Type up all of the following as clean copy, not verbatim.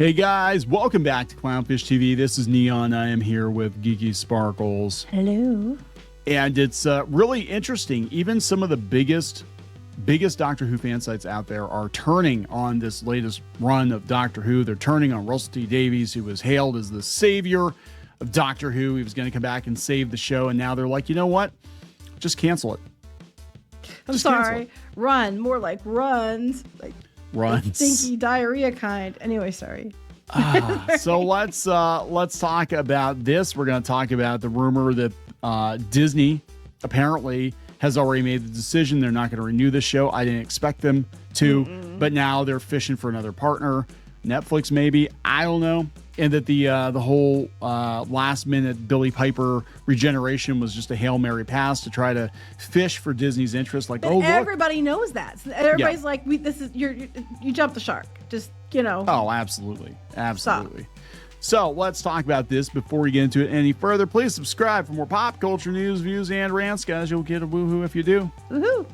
Hey guys, welcome back to Clownfish TV. This is Kneon. I am here with Geeky Sparkles. Hello. And it's really interesting. Even some of the biggest Doctor Who fan sites out there are turning on this latest run of Doctor Who. They're turning on Russell T Davies, who was hailed as the savior of Doctor Who. He was going to come back and save the show. And now they're like, you know what? Just cancel it. I'm sorry. Run. More like runs. Like runs. Stinky diarrhea kind. Anyway, sorry. So let's talk about this. We're going to talk about the rumor that Disney apparently has already made the decision they're not going to renew the show. I didn't expect them to, but now they're fishing for another partner. Netflix maybe, I don't know. And that the whole last minute Billy Piper regeneration was just a Hail Mary pass to try to fish for Disney's interest. Like, but oh, look. Everybody knows that. So everybody's like, this is you jumped the shark. Just, you know. Oh, absolutely. Absolutely. Stop. So let's talk about this before we get into it any further. Please subscribe for more pop culture news, views, and rants, guys. You'll get a woohoo if you do. Woohoo.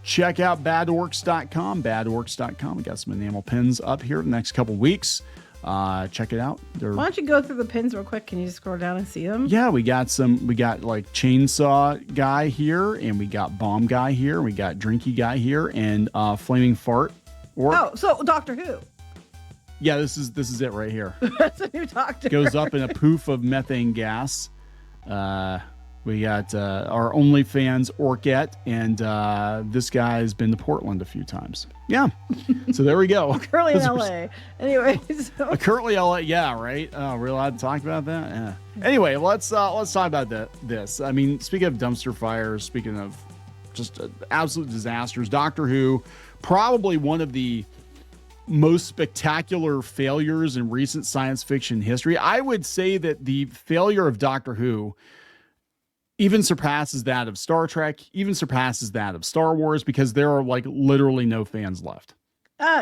Check out badorks.com. Badorks.com. We got some enamel pins up here the next couple weeks. Check it out. Why don't you go through the pins real quick? Can you just scroll down and see them? Yeah, we got like chainsaw guy here, and we got bomb guy here, and we got drinky guy here, and flaming fart. So Doctor Who. Yeah, this is it right here. That's a new Doctor. Goes up in a poof of methane gas. We got our OnlyFans Orchette, and this guy's been to Portland a few times. Yeah, so there we go. Currently in LA. Anyway, so. Currently LA. Yeah, right. We're allowed to talk about that. Yeah. Anyway, let's talk about this. I mean, speaking of dumpster fires, speaking of just absolute disasters, Doctor Who, probably one of the most spectacular failures in recent science fiction history. I would say that the failure of Doctor Who even surpasses that of Star Trek, even surpasses that of Star Wars, because there are like literally no fans left.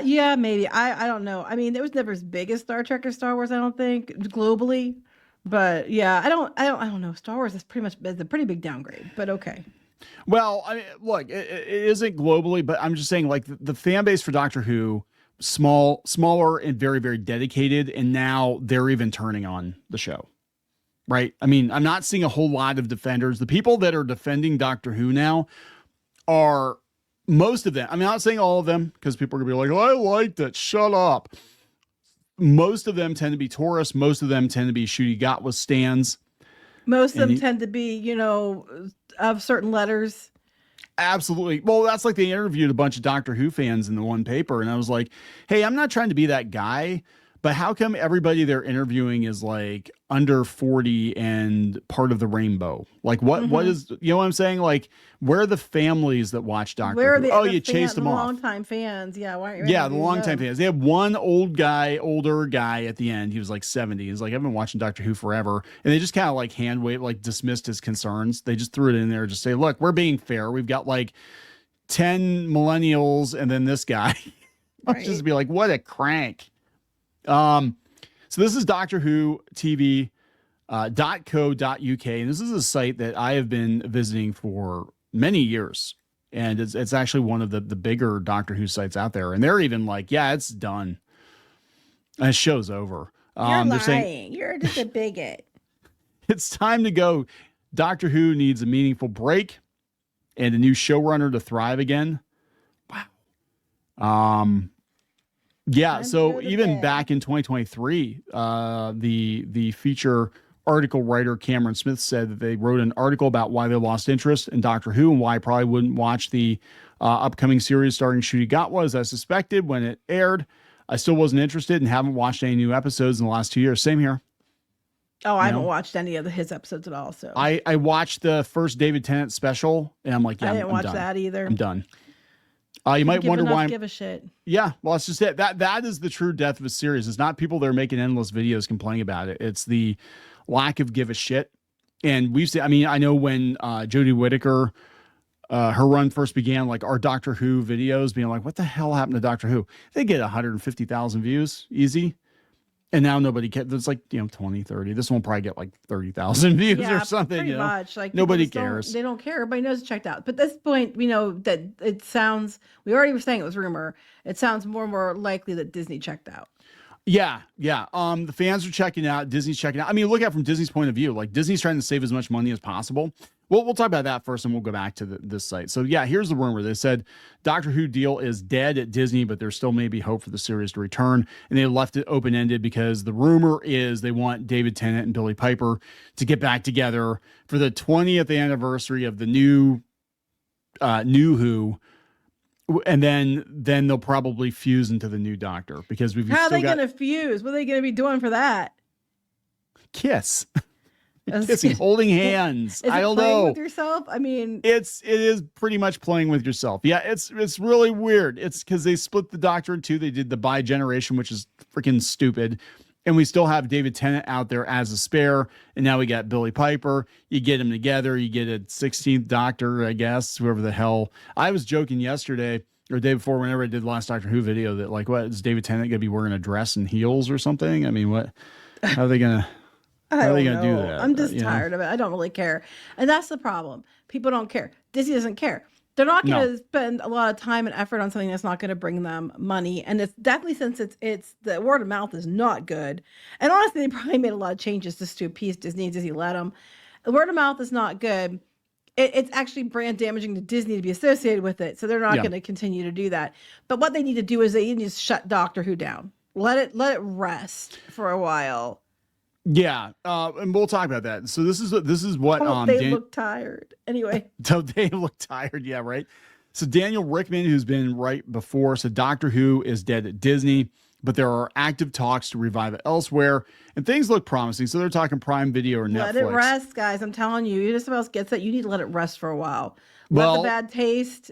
Yeah, maybe. I don't know. I mean, it was never as big as Star Trek or Star Wars, I don't think, globally. But yeah, I don't know. Star Wars is a pretty big downgrade, but okay. Well, I mean, look, it isn't globally, but I'm just saying, like, the fan base for Doctor Who, smaller and very, very dedicated, and now they're even turning on the show. Right. I mean, I'm not seeing a whole lot of defenders. The people that are defending Doctor Who now are most of them. I'm not saying all of them, because people are going to be like, I liked it. Shut up. Most of them tend to be tourists. Most of them tend to be Shooty Gatwa stans. Most of them tend to be, of certain letters. Absolutely. Well, that's like they interviewed a bunch of Doctor Who fans in the one paper. And I was like, hey, I'm not trying to be that guy, but how come everybody they're interviewing is like under 40 and part of the rainbow? Like what is, you know what I'm saying? Like, where are the families that watch Doctor Who? You chased them off. Longtime fans. Yeah. Why aren't you? Yeah. The longtime fans. They had one older guy at the end. He was like 70. He's like, I've been watching Doctor Who forever. And they just kind of like dismissed his concerns. They just threw it in there. Just say, look, we're being fair. We've got like 10 millennials and then this guy. Right. Just be like, what a crank. So this is Doctor Who TV .co.uk, and this is a site that I have been visiting for many years, and it's actually one of the bigger Doctor Who sites out there, and they're even like, yeah, it's done. And the show's over. You're lying. You're just a bigot. It's time to go. Doctor Who needs a meaningful break and a new showrunner to thrive again. Wow. Yeah, so even back in 2023, the feature article writer Cameron Smith said that they wrote an article about why they lost interest in Doctor Who and why I probably wouldn't watch the upcoming series starring Shooty Gatwa as I suspected when it aired. I still wasn't interested and haven't watched any new episodes in the last 2 years. Same here. Oh, I haven't watched any of his episodes at all. So I watched the first David Tennant special, and I'm like, yeah, I didn't watch that either. I'm done. You might wonder why. Give a shit. Yeah, well, it's just it. That is the true death of a series. It's not people that are making endless videos complaining about it. It's the lack of give a shit. And we've seen. I mean, I know when Jodie Whittaker, her run first began, like our Doctor Who videos being like, "What the hell happened to Doctor Who?" They get 150,000 views easy. And now nobody cares. There's like, 20, 30. This one will probably get like 30,000 views or something. Pretty much. Like nobody cares. They don't care. Everybody knows it's checked out. But at this point, we know that it sounds, we already were saying it was rumor. It sounds more and more likely that Disney checked out. Yeah, yeah. The fans are checking out. Disney's checking out. I mean, look at it from Disney's point of view. Like Disney's trying to save as much money as possible. We'll talk about that first, and we'll go back to this site. So yeah, here's the rumor. They said Doctor Who deal is dead at Disney, but there still may be hope for the series to return. And they left it open ended because the rumor is they want David Tennant and Billie Piper to get back together for the 20th anniversary of the new Who. And then they'll probably fuse into the new Doctor because we've How are still they going to fuse? What are they going to be doing for that? Kiss. Kissing, holding hands. Is I it don't playing know. with yourself? I mean, it is pretty much playing with yourself. Yeah, it's really weird. It's because they split the Doctor in two. They did the bi-generation, which is freaking stupid. And we still have David Tennant out there as a spare. And now we got Billie Piper. You get them together. You get a 16th Doctor, I guess, whoever the hell. I was joking yesterday or the day before, whenever I did the last Doctor Who video, that like, what is David Tennant going to be wearing a dress and heels or something? I mean, what? How are they going to? How are they going to do that? I'm just tired of it. I don't really care. And that's the problem. People don't care. Disney doesn't care. They're not going to spend a lot of time and effort on something that's not going to bring them money. And it's definitely, since it's the word of mouth is not good. And honestly, they probably made a lot of changes just to appease Disney. Disney let them. The word of mouth is not good. It's actually brand damaging to Disney to be associated with it. So they're not going to continue to do that. But what they need to do is they need to shut Doctor Who down. Let it rest for a while. Yeah, and we'll talk about that. So this is what they look tired. Anyway. So they look tired, yeah, right. So Daniel Rickman, who's been right before, said Doctor Who is dead at Disney, but there are active talks to revive it elsewhere, and things look promising. So they're talking Prime Video or Netflix. Let it rest, guys. I'm telling you, if somebody else gets it, you need to let it rest for a while. Let the bad taste,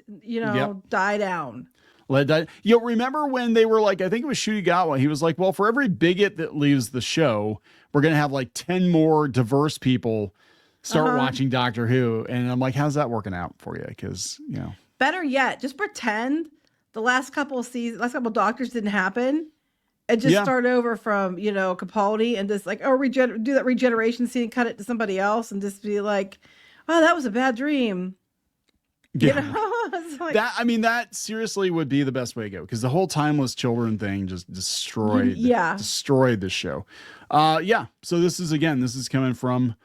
die down. Remember when they were like, I think it was Shudigawa, he was like, well, for every bigot that leaves the show, we're going to have like 10 more diverse people start watching Doctor Who. And I'm like, how's that working out for you? Because, better yet, just pretend the last couple of Doctors didn't happen and just start over from, Capaldi and just like, do that regeneration scene, cut it to somebody else and just be like, oh, that was a bad dream. Yeah. Like, that seriously would be the best way to go, because the whole timeless children thing just destroyed the show. So this is coming from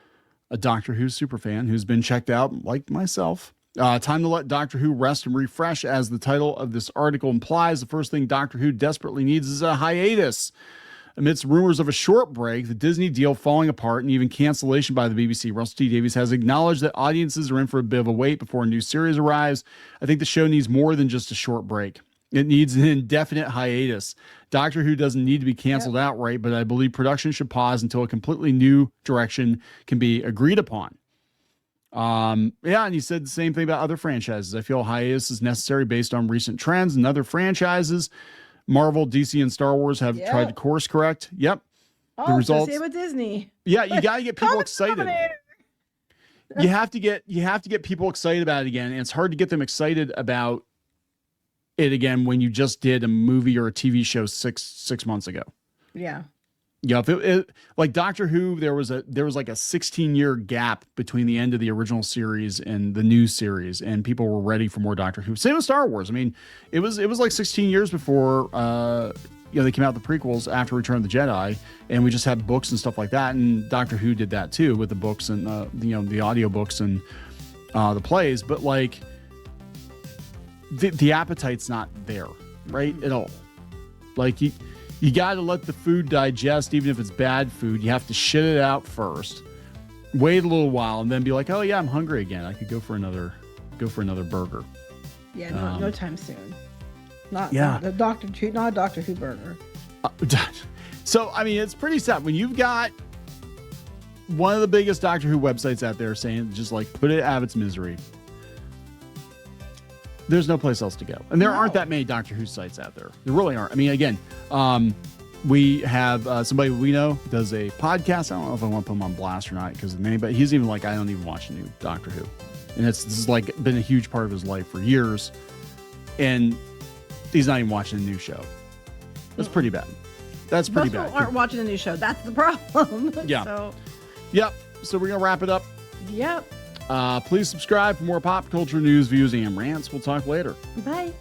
a Doctor Who superfan who's been checked out like myself. Time to let Doctor Who rest and refresh, as the title of this article implies. The first thing Doctor Who desperately needs is a hiatus. Amidst rumors of a short break, the Disney deal falling apart, and even cancellation by the BBC, Russell T Davies has acknowledged that audiences are in for a bit of a wait before a new series arrives. I think the show needs more than just a short break. It needs an indefinite hiatus. Doctor Who doesn't need to be canceled outright, but I believe production should pause until a completely new direction can be agreed upon. And he said the same thing about other franchises. I feel a hiatus is necessary based on recent trends and other franchises. Marvel, DC, and Star Wars have tried to course correct. Yep. The results. Same with Disney. Yeah, you got to get people excited. You have to get people excited about it again, and it's hard to get them excited about it again when you just did a movie or a TV show six months ago. Yeah. Yeah, if it like Doctor Who, there was like a 16-year gap between the end of the original series and the new series, and people were ready for more Doctor Who. Same with Star Wars. I mean, it was like 16 years before they came out with the prequels after Return of the Jedi, and we just had books and stuff like that. And Doctor Who did that too with the books and the audio books and the plays. But like the appetite's not there, right, at all. Like you got to let the food digest, even if it's bad food. You have to shit it out first, wait a little while, and then be like, oh yeah, I'm hungry again. I could go for another burger. Yeah, no time soon. Not a Doctor Who burger. So I mean, it's pretty sad when you've got one of the biggest Doctor Who websites out there saying just like put it out of its misery. There's no place else to go. And there aren't that many Doctor Who sites out there. There really aren't. I mean, again, we have somebody we know does a podcast. I don't know if I want to put him on blast or not because of the name, but he's even like, I don't even watch new Doctor Who. And this is like been a huge part of his life for years. And he's not even watching a new show. That's pretty bad. That's pretty bad. People aren't watching a new show. That's the problem. Yeah. Yep. So we're going to wrap it up. Yep. Please subscribe for more pop culture news, views, and rants. We'll talk later. Bye.